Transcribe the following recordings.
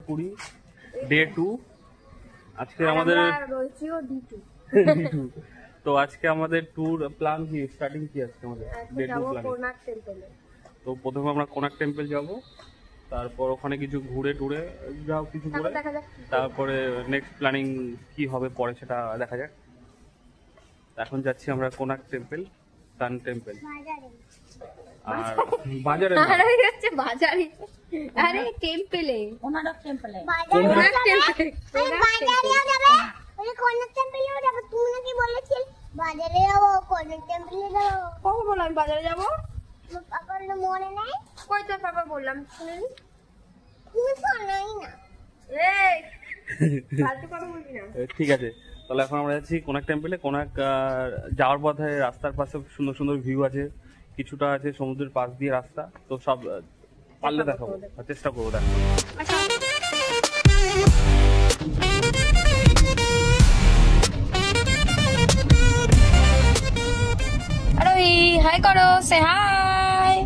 Puri day 2। আজকে আমাদের তো আজকে আমাদের ট্যুর প্ল্যান কি, স্টার্টিং কি আজকে আমাদের ডে 2 প্ল্যান। তো প্রথমে আমরা কোনার্ক টেম্পল যাব, তারপর ওখানে কিছু ঘুরে টুরে যাও কিছু করে, তারপরে নেক্সট প্ল্যানিং কি হবে পরে সেটা দেখা যাক। এখন যাচ্ছি আমরা কোনার্ক টেম্পল, সান টেম্পল। আর বাজারে হচ্ছে বাজারে, আরে টেম্পলে, কোনার্ক টেম্পলে, কোনার্ক টেম্পলে যাবে, ওই কোনার্ক টেম্পলেও যাবে। তুমি নাকি বলেছিলে বাজারে যাব, কোনার্ক টেম্পলে যাব। কখন বললাম বাজারে যাব? পাপার মনে নাই? কই তো পাপা বললাম শুনেন, তুমি শোনোই না। এই ফালতু কথা বলবি না। ঠিক আছে, তাহলে এখন আমরা যাচ্ছি কোনার্ক টেম্পলে। কোনার্ক যাওয়ার পথে রাস্তার পাশে সুন্দর সুন্দর ভিউ আছে, কিছুটা আছে সমুদ্রের পাশ দিয়ে রাস্তা, তো সব পারলে দেখাবো, চেষ্টা করবো দেখাবো। আরে হাই করো, সে হাই।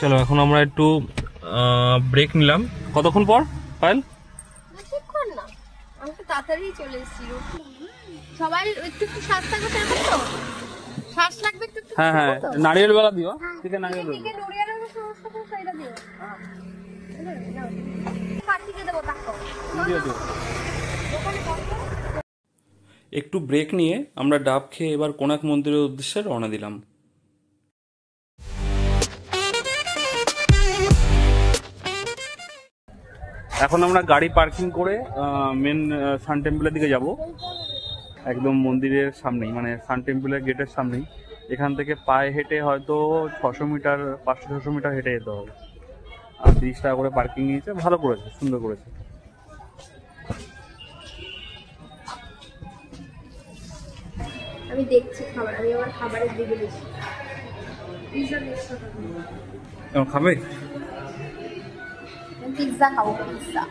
চলো এখন আমরা একটু ব্রেক নিলাম। কতক্ষণ পর পায়েল? বেশিক্ষণ না, আমি তো তাড়াতাড়ি চলে এসেছি। সবাই একটু একটু শ্বাস থাকবে, তো শ্বাস লাগবে একটু। হ্যাঁ হ্যাঁ, নারিয়েল বেলা দিও। ঠিক আছে, নারিয়েল বেলা নড়িয়ারের সমস্যা তো সেটা দিও। কাটিয়ে দেবো তাকো দিও দিও। একটু ব্রেক নিয়ে আমরা ডাব খেয়ে এবার কোনার্ক মন্দিরের উদ্দেশ্যে রওনা দিলাম। এখন আমরা গাড়ি পার্কিং করে মেন সান টেম্পলের দিকে যাব, একদম মন্দিরের সামনেই, মানে সান টেম্পলের গেটের সামনেই। এখান থেকে পায়ে হেঁটে হয়তো 600 মিটার 500-600 মিটার হেঁটে যেতে হবে। আর 30 টাকা করে পার্কিং নিয়েছে, ভালো করেছে, সুন্দর করেছে। আমি দেখছি খাবার, আমি আমার খাবারের দিকে দেখছি। পিৎজা খাবে? পিৎজা খাবো, পিৎজা।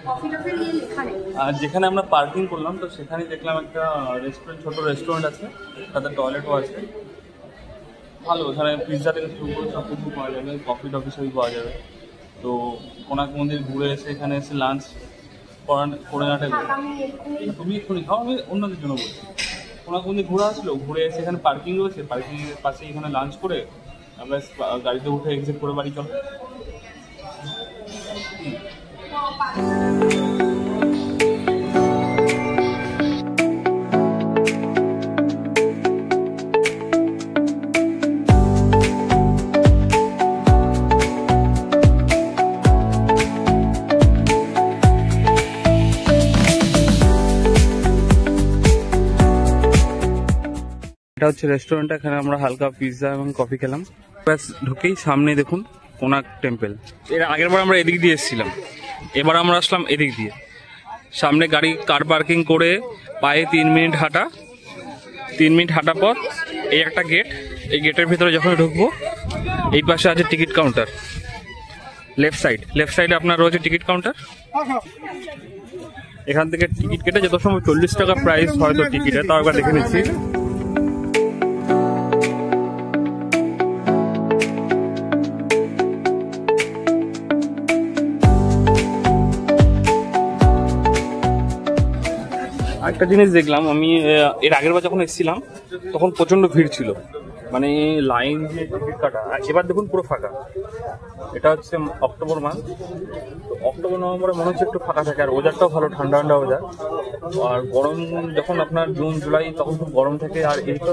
কফি টফি নিয়ে লেখা নেই। আর যেখানে আমরা পার্কিং করলাম, তো সেখানে দেখলাম একটা রেস্টুরেন্ট, ছোট রেস্টুরেন্ট আছে, তাতে টয়লেটও আছে। ভালো, ওখানে পিৎজা থেকে শুরু করে সব কিছু পাওয়া যাবে, কফি টফি সবই পাওয়া যাবে। তো কোনার্ক মন্দির ঘুরে এসে এখানে এসে লাঞ্চ করে না টাইপ। তুমি এক্ষুনি খাও, আমি অন্যদের জন্য বলছি। কোনার্ক মন্দির ঘুরে আসলো, ঘুরে এসে এখানে পার্কিং রয়েছে, পার্কিংয়ের পাশে এখানে লাঞ্চ করে আমরা গাড়িতে উঠে এক্সিট করে বাড়ি চলো। এটা হচ্ছে রেস্টুরেন্ট, এখানে আমরা হালকা পিৎজা এবং কফি খেলাম। ব্যাস ঢুকেই সামনে দেখুন কোনার্ক টেম্পল। এর আগের বার আমরা এদিক দিয়ে এসেছিলাম, এবার আমরা আসলাম এদিক দিয়ে। সামনে গাড়ি কার পার্কিং করে পায়ে 3 মিনিট হাঁটা, 3 মিনিট হাঁটা পর এই একটা গেট। এই গেটের ভিতরে যখন ঢুকবো, এই পাশে আছে টিকিট কাউন্টার। লেফট সাইডে আপনার রয়েছে টিকিট কাউন্টার। এখান থেকে টিকিট কেটে যত সময় 40 টাকা প্রাইস হয়তো টিকিটে, তাও একবার দেখে নিচ্ছি। একটা জিনিস দেখলাম আমি, এর আগের বার যখন এসেছিলাম তখন প্রচন্ড ভিড় ছিল, মানে লাইন দিয়ে টিকিট কাটা। এবার দেখুন পুরো ফাঁকা। এটা হচ্ছে অক্টোবর মাস, অক্টোবর নভেম্বরে মনে হচ্ছে একটু ফাঁকা থাকে, আর ওয়েদারটাও ভালো, ঠান্ডা ঠান্ডা ওয়েদার। আর গরম যখন আপনার জুন জুলাই, তখন খুব গরম থাকে। আর এইটা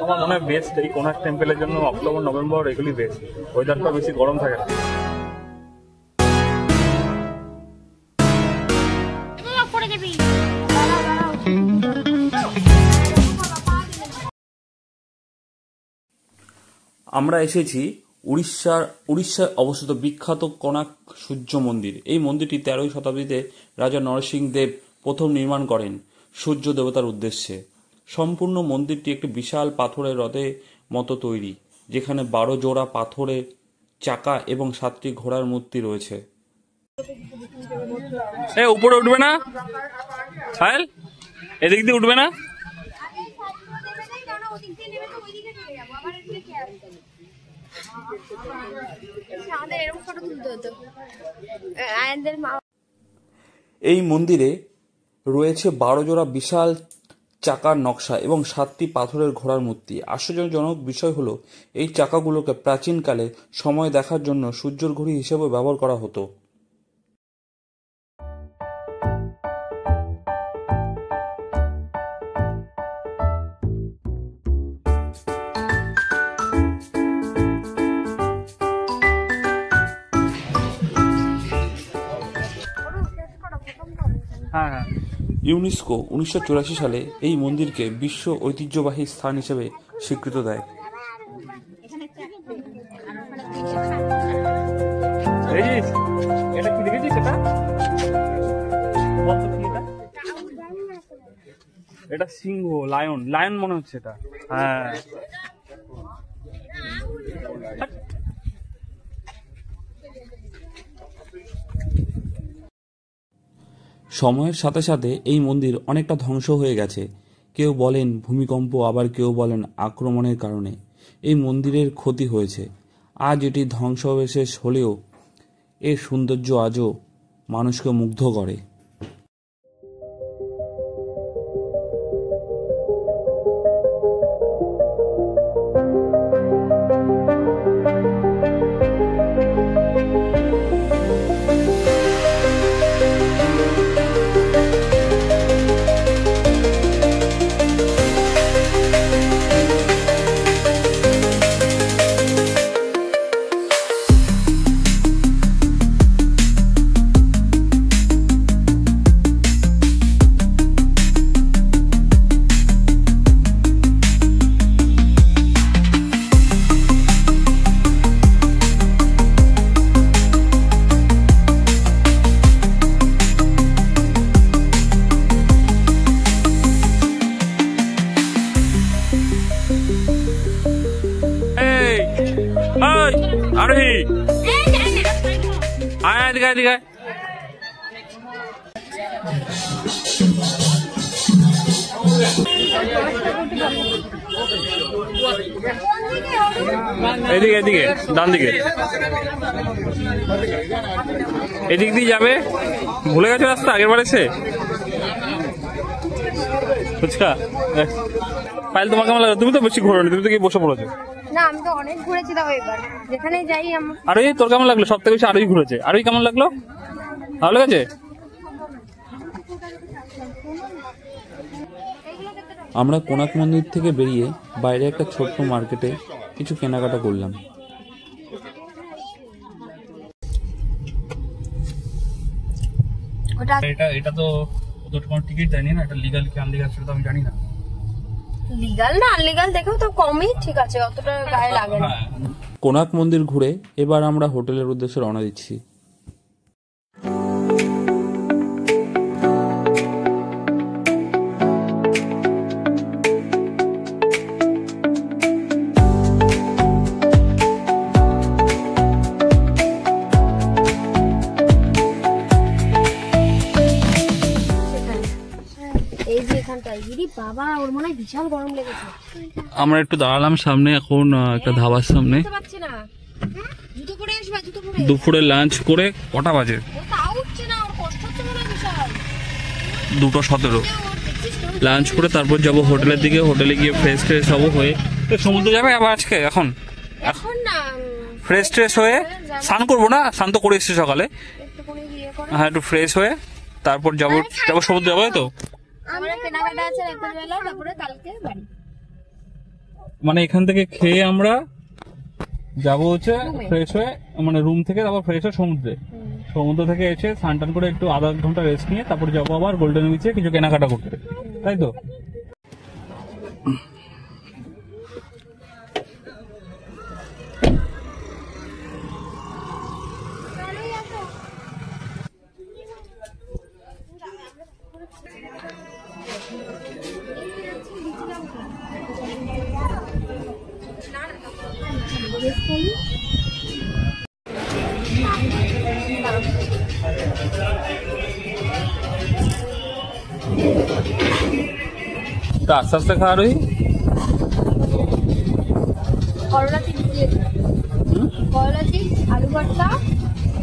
আমার মনে হয় বেস্ট এই কোনার্ক টেম্পলের জন্য অক্টোবর নভেম্বর এগুলি বেস্ট, ওয়েদারটাও বেশি গরম থাকে না। আমরা এসেছি উড়িষ্যায় অবস্থিত বিখ্যাত কোনার্ক সূর্য মন্দির। এই মন্দিরটি 13ই শতাব্দীতে রাজা নরসিংহ দেব প্রথম নির্মাণ করেন সূর্য দেবতার উদ্দেশ্যে। সম্পূর্ণ মন্দিরটি একটি বিশাল পাথরের রথের মতো তৈরি, যেখানে 12 জোড়া পাথরের চাকা এবং 7টি ঘোড়ার মূর্তি রয়েছে। উপরে উঠবে না, এদিক দিয়ে উঠবে না। ওদিক দিয়ে নেমে তো ওইদিকে চলে যাবো, আবার এদিকে আসতে আমাদের এরকম ফটো তুলতে হতো। আয়ানদের মা। এই মন্দিরে রয়েছে 12 জোড়া বিশাল চাকার নকশা এবং 7টি পাথরের ঘোড়ার মূর্তি। আশ্চর্যজনক বিষয় হলো এই চাকাগুলোকে প্রাচীনকালে সময় দেখার জন্য সূর্যের ঘড়ি হিসেবে ব্যবহার করা হতো। হ্যাঁ, ইউনেস্কো 1984 সালে এই মন্দিরকে বিশ্ব ঐতিহ্যবাহী স্থান হিসেবে স্বীকৃত দেয়। এটা কি দেখেছিস? এটা সিংহ, লায়ন মনে হচ্ছে এটা। হ্যাঁ, সময়ের সাথে সাথে এই মন্দির অনেকটা ধ্বংস হয়ে গেছে। কেউ বলেন ভূমিকম্প, আবার কেউ বলেন আক্রমণের কারণে এই মন্দিরের ক্ষতি হয়েছে। আজ এটি ধ্বংসাবশেষ হলেও এর সৌন্দর্য আজও মানুষকে মুগ্ধ করে। আরোহী আয়, এদিকে এদিকে। এদিকে এদিকে, ডান দিকে, এদিক দিয়ে যাবে। ভুলে গেছো রাস্তা আগের বার এসে? ফুচকা পাইল, তোমার কেমন লাগে? তুমি তো বেশি ঘোরোনি, তুমি তো কি বসে পড়েছো। না, আমি তো অনেক ঘুরেছি, তাও এবার যেখানে যাই আমার। আরোহী তোর কেমন লাগলো? সব থেকে বেশি আরোহী ঘুরেছে। আরোহী কেমন লাগলো? ভালো লেগেছে? আমরা কোনাক মন্দির থেকে বেরিয়ে বাইরে একটা ছোট্ট মার্কেটে কিছু কেনাকাটা করলাম। এটা তো কোনো টিকিট দেয়নি না, এটা লিগাল কি আনলিগাল সেটা তো আমি জানি না। লিগাল না আনলিগাল দেখেও তো কমই ঠিক আছে, অতটা গায়ে লাগে না। কোনাক মন্দির ঘুরে এবার আমরা হোটেলের উদ্দেশ্যে রওনা দিচ্ছি। বাবা, ওর মনে হয় বিশাল গরম লেগেছে। আমরা একটু দাঁড়ালাম সামনে, এখন একটা ধাবার সামনে। দুপুরে লাঞ্চ করে কটা বাজে? 2:17। লাঞ্চ করে তারপর যাব হোটেলের দিকে। হোটেলে গিয়ে ফ্রেশ ট্রেশ হবো, হয়ে সমুদ্রে যাবে আবার আজকে। এখন না ফ্রেশ ট্রেশ হয়ে স্নান করবো না, স্নান তো করে এসেছি সকালে। হ্যাঁ, একটু ফ্রেশ হয়ে তারপর যাবো সমুদ্রে যাবো। তো মানে এখান থেকে খেয়ে আমরা যাবো হচ্ছে ফ্রেশ হয়ে, মানে রুম থেকে তারপর ফ্রেশ হয়ে সমুদ্র থেকে এসে স্নান টান করে একটু আধা ঘন্টা রেস্ট নিয়ে তারপর যাবো আবার গোল্ডেন বিচে কিছু কেনাকাটা করতে, তাই তো? আস্তে আস্তে খাওয়া রই। করলা চিপস দিয়েছে, করলা চিপস, আলু ভর্তা,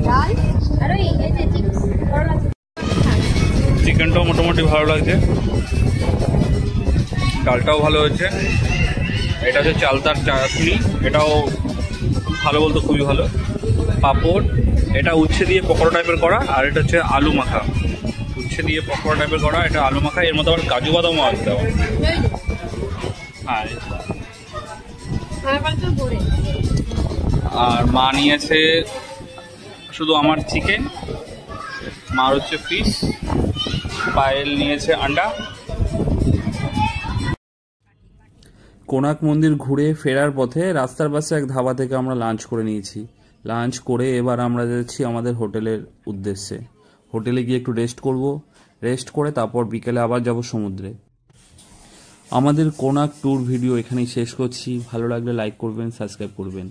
ডাল, আর ওই এই যে চিপস, করলা চিপস। চিকেনটাও মোটামুটি ভালো লাগছে, ডালটাও ভালো হয়েছে। এটা হচ্ছে চালতার চাটনি, এটাও ভালো বলতে খুবই ভালো। পাঁপড়, এটা উচ্ছে দিয়ে পকোড়া টাইপের করা, আর এটা হচ্ছে আলু মাখা। উচ্ছে দিয়ে পকোড়া টাইপের করা, এটা আলু মাখা, এর মধ্যে আবার কাজু বাদামও আছে দেওয়া। হ্যাঁ, আর মা নিয়েছে শুধু আমার চিকেন, মার হচ্ছে ফিশ, পায়েল নিয়েছে আন্ডা। কোণার্ক মন্দির ঘুরে ফেরার পথে রাস্তার পাশে এক ধাবা থেকে আমরা লাঞ্চ করে নিয়েছি। লাঞ্চ করে এবার আমরা যাচ্ছি আমাদের হোটেলের উদ্দেশ্যে। হোটেলে গিয়ে একটু রেস্ট করব, রেস্ট করে তারপর বিকেলে আবার যাব সমুদ্রে। আমাদের কোণার্ক ট্যুর ভিডিও এখানেই শেষ করছি। ভালো লাগলে লাইক করবেন, সাবস্ক্রাইব করবেন।